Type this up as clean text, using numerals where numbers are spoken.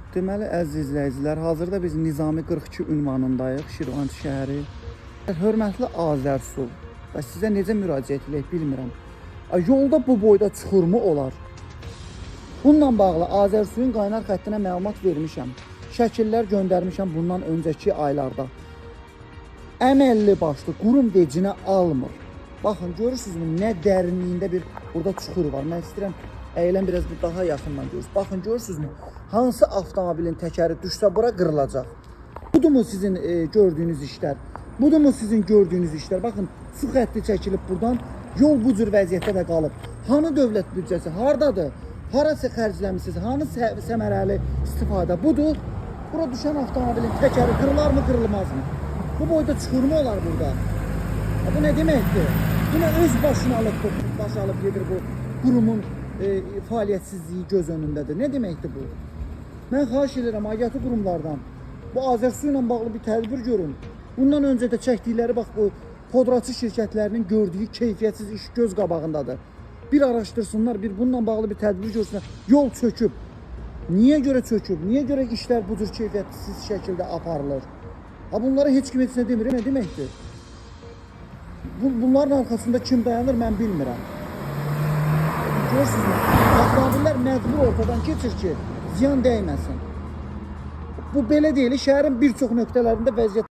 Deməli, əziz izləyicilər, hazırda biz Nizami 42 ünvanındayıq, Şirvançı şəhəri. Hörmətli Azərsu, və sizə necə müraciət edək bilmirəm. Yolda bu boyda çuxurmu olar? Bununla bağlı Azərsuyun qaynar xəttinə məlumat vermişəm. Şəkillər göndərmişəm bundan öncəki aylarda. Əməlli başlı qurum vecinə almır. Baxın, görürsünüzmü, nə dərinliyində bir burada çuxur var. Mən istəyirəm, əyilən biraz bir daha yaxından görürsünüz. Baxın, görürsünüzmü, hansı avtomobilin təkəri düşsə bura qırılacaq. Budurmu sizin gördüyünüz işlər? Budurmu sizin gördüyünüz işlər? Baxın, su xətti çəkilib buradan, yol bu cür vəziyyətdə də qalıb. Hanı dövlət büdcəsi, hardadır? Harası xərcləmişsiniz? Hanı səmərəli istifadə? Budur. Bura düşən avtomobilin təkəri qırılar mı, qırılmaz mı? Bu boyda çuxurmu olar burada? Bu nə deməkdir? Buna öz başına alıb gedir bu qurumun fəaliyyətsizliyi göz önündədir. Nə deməkdir bu? Mən xahiş edirəm aidiyyatı qurumlardan bu Azərsu ilə bağlı bir tədbir görün. Bundan öncə də çəkdikləri bax bu podraçı şirkətlərinin gördüyü keyfiyyətsiz iş göz qabağındadır. Bir araşdırsınlar, bir bununla bağlı bir tədbir görsünlər. Yol çöküb. Niyə görə çöküb? Niyə görə işlər bu cür keyfiyyətsiz şəkildə aparılır? Bunlara heç kim heç nə demir. Nə deməkdir? Bunların arxasında kim dayanır mən bilmirəm. Görürsünüzmü? Avtomobillər məcbur ortadan keçir ki, ziyan dəyməsin. Bu belə deyil, şəhərin bir çox nöqtələrində vəziyyət